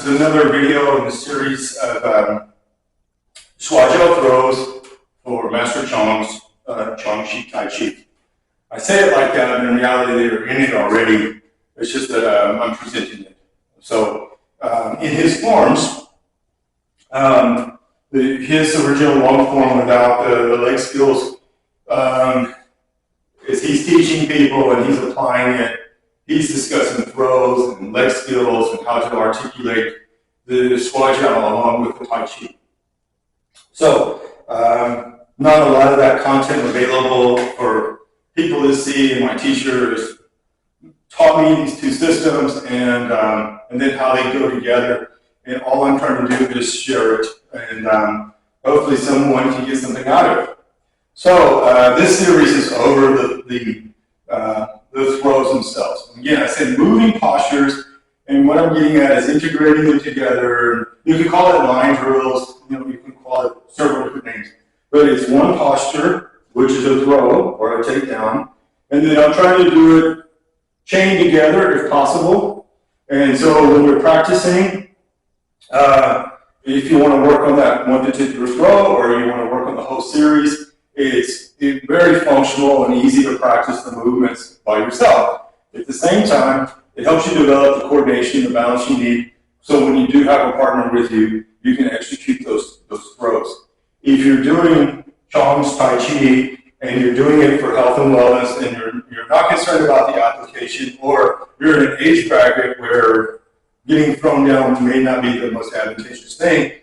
is another video in the series of Shuai throws for Master Chang's Chang Tai Chi. I say it like that, but in reality they're in it already. It's just that I'm presenting it. So in his forms, his original long form without the leg skills, is he's teaching people and he's applying it. He's discussing throws and leg skills and how to articulate the Shuai along with the Tai Chi. So, not a lot of that content available for people to see, and my teacher has taught me these two systems and then how they go together. And all I'm trying to do is share it, and hopefully someone can get something out of it. So this series is over the throws themselves. Again, I said moving postures, and what I'm getting at is integrating them together. You can call it line drills, you can call it several different names. But it's one posture, which is a throw or a takedown, and then I'm trying to do it chained together if possible. And so when we're practicing, if you want to work on that one particular throw or you want to work on the whole series, it's very functional and easy to practice the movements by yourself. At the same time, it helps you develop the coordination, the balance you need, so when you do have a partner with you, you can execute those throws. If you're doing Chang's Tai Chi and you're doing it for health and wellness and you're not concerned about the application, or you're in an age bracket where getting thrown down may not be the most advantageous thing,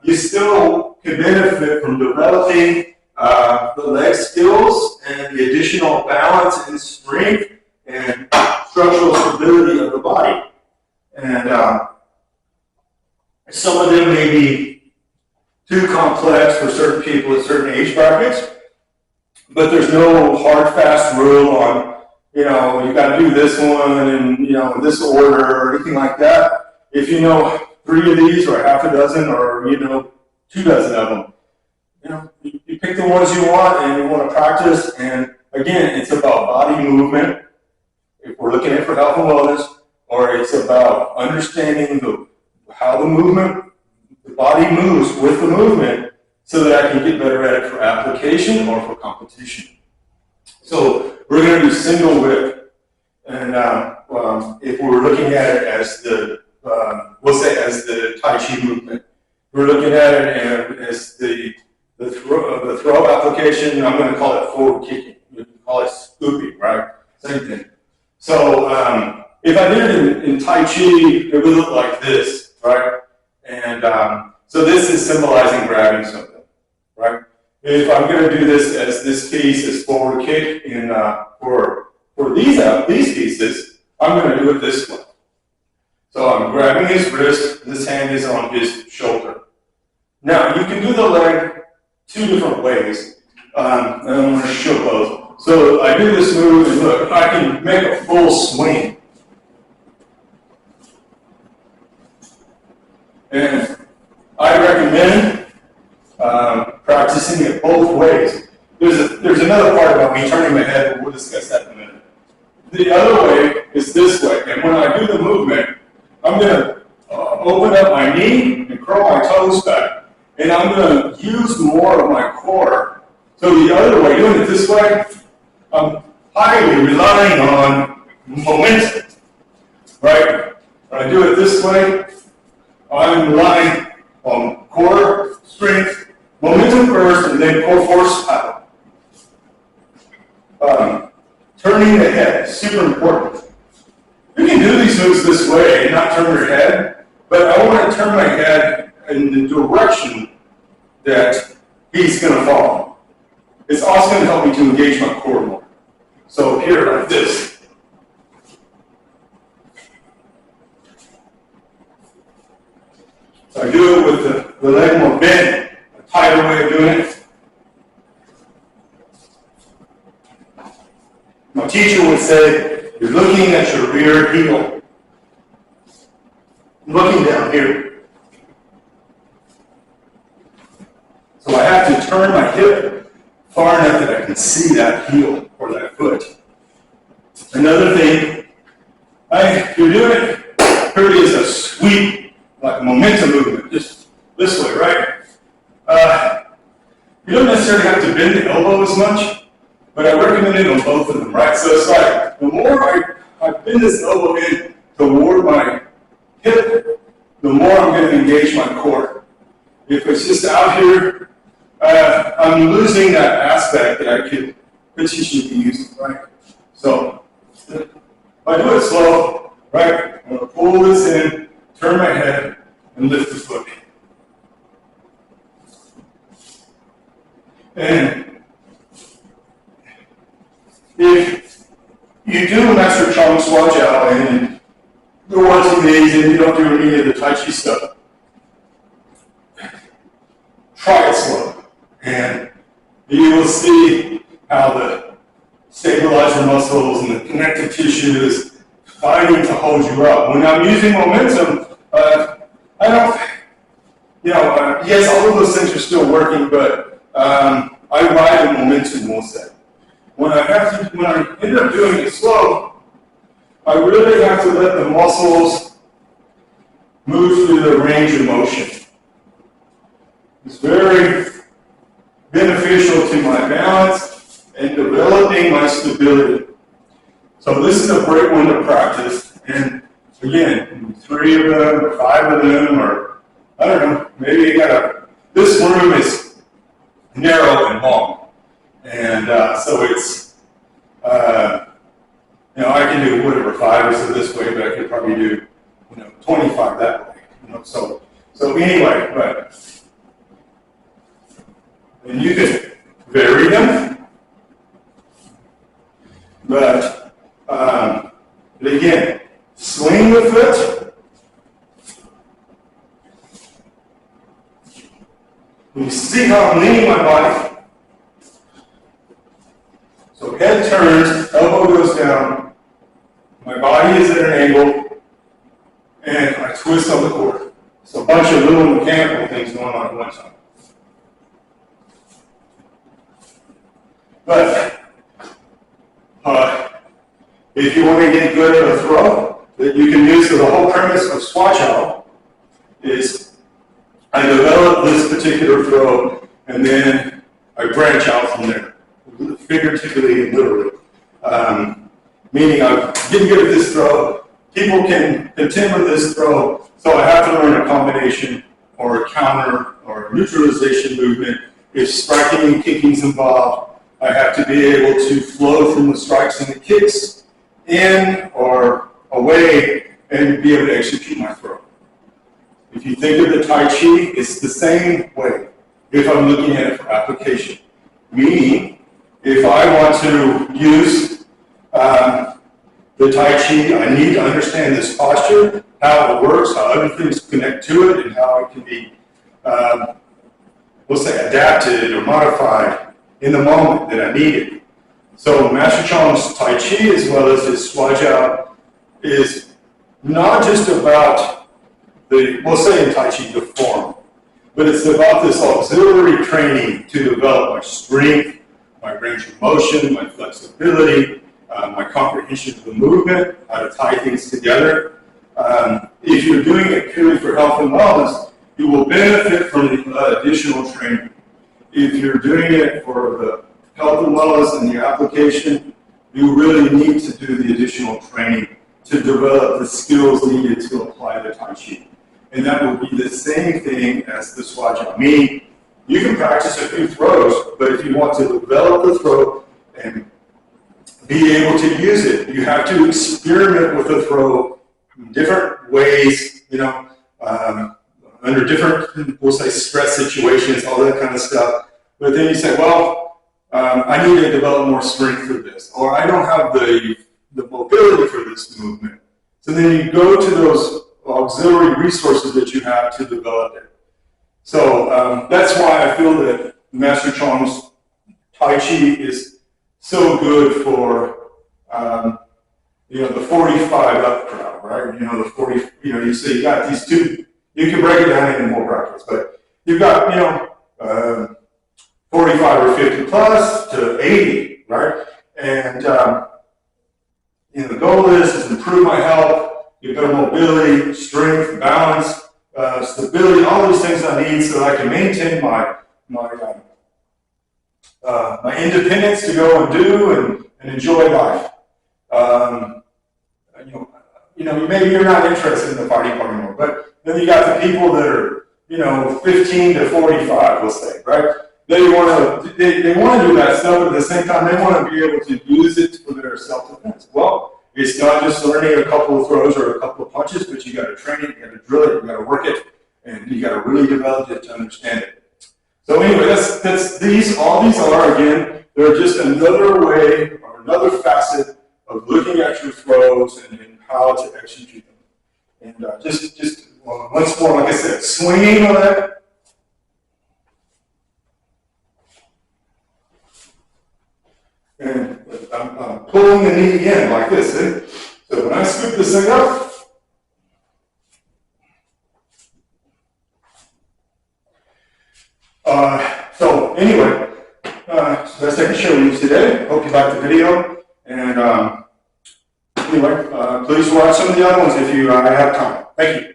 you still can benefit from developing the leg skills and the additional balance and strength and structural stability of the body. And some of them may be too complex for certain people at certain age brackets, but there's no hard, fast rule on, you got to do this one and, in this order or anything like that. If you know 3 of these or half a dozen or, 2 dozen of them, you pick the ones you want and you want to practice. And again, it's about body movement, if we're looking at for health and wellness, or it's about understanding how the body moves with the movement so that I can get better at it for application or for competition. So we're going to do single whip. And if we're looking at it as we'll say as the Tai Chi movement, we're looking at it as the throw application. I'm going to call it forward kicking. You can call it scooping, right? Same thing. So if I did it in Tai Chi, it would look like this, right? And so this is symbolizing grabbing something, right? If I'm going to do this as this piece is forward kick for these pieces, I'm going to do it this way. So I'm grabbing his wrist, this hand is on his shoulder. Now you can do the leg 2 different ways, and I'm going to show both. So I do this move, and look, I can make a full swing. And I recommend practicing it both ways. There's another part about me turning my head, but we'll discuss that in a minute. The other way is this way, and when I do the movement, I'm going to open up my knee and curl my toes back, and I'm going to use more of my core. So the other way, doing it this way, I'm highly relying on momentum, right? When I do it this way, I'm relying on core strength, momentum first, and then core force power. Turning the head, super important. You can do these moves this way and not turn your head, but I want to turn my head in the direction that he's going to fall. It's also going to help me to engage my core more. So here, like this. So I do it with the leg more bent, a tighter way of doing it. My teacher would say, you're looking at your rear heel. I'm looking down here. So I have to turn my hip far enough that I can see that heel or that foot. Another thing, if you're doing it, here it is a sweep just this way, right? You don't necessarily have to bend the elbow as much, but I recommend it on both of them, right? So it's like, the more I bend this elbow in toward my hip, the more I'm going to engage my core. If it's just out here, I'm losing that aspect that I could potentially be using, right? So, if I do it slow, right, I'm going to pull this in, turn my head, and lift the foot. And if you do Master Chang Shuai Chiao and you're watching these and you don't do any of the Tai Chi stuff, try it slow. And you will see how the stabilizer muscles and the connective tissue is fighting to hold you up. When I'm using momentum, I don't, yes, all of those things are still working, but I ride the momentum, we'll say. When I end up doing it slow, I really have to let the muscles move through the range of motion. It's very beneficial to my balance and developing my stability. So this is a great one to practice. And again, 3 of them, or 5 of them, or I don't know, maybe you got this room is narrow and long. And so it's, I can do whatever, 5 or so this way, but I could probably do, 25 that way. So anyway, but, and you can vary them, but again, swing the foot. You see how I'm leaning my body. So head turns, elbow goes down, my body is at an angle, and I twist on the cord. So a bunch of little mechanical things going on at one time. But if you want to get good at a throw that you can use, so the whole premise of Shuai Chiao is I develop this particular throw and then I branch out from there, figuratively and literally. Meaning I'm getting good at this throw, people can contend with this throw, so I have to learn a combination or a counter or a neutralization movement. If striking and kicking is involved, I have to be able to flow from the strikes and the kicks in or away and be able to execute my throw. If you think of the Tai Chi, it's the same way if I'm looking at it for application. Meaning, if I want to use the Tai Chi, I need to understand this posture, how it works, how other things connect to it, and how it can be, we'll say, adapted or modified in the moment that I need it. So Master Chang's Tai Chi, as well as his Shuai Chiao, is not just about we'll say in Tai Chi, the form, but it's about this auxiliary training to develop my strength, my range of motion, my flexibility, my comprehension of the movement, how to tie things together. If you're doing it purely for health and wellness, you will benefit from the additional training. If you're doing it for the health and wellness and the application, you really need to do the additional training to develop the skills needed to apply the Tai Chi. And that will be the same thing as the Shuai Chiao. Meaning, you can practice a few throws, but if you want to develop the throw and be able to use it, you have to experiment with the throw in different ways, under different, we'll say, stress situations, all that kind of stuff. But then you say, well, I need to develop more strength for this, or I don't have the mobility for this movement. So then you go to those auxiliary resources that you have to develop it. So that's why I feel that Master Chang's Tai Chi is so good for the 45 up crowd, right? The 40, you say you got these two, you can break it down into more brackets, but you've got, 45 or 50 plus to 80, right? And the goal is to improve my health, get better mobility, strength, balance, stability, all these things I need so that I can maintain my independence to go and do and enjoy life. Maybe you're not interested in the fighting part anymore, but then you got the people that are, 15 to 45, let's say, right? They want to do that stuff, but at the same time, they want to be able to use it for their self-defense. Well, it's not just learning a couple of throws or a couple of punches, but you got to train it, you got to drill it, you got to work it, and you got to really develop it to understand it. So anyway, all these are, again, they're just another way or another facet of looking at your throws and how to execute them. And once more, like I said, swinging on that. And I'm pulling the knee in like this. See? So when I scoop this thing up, so anyway, so that's I can show you today. Hope you liked the video. And anyway, please watch some of the other ones if you have time. Thank you.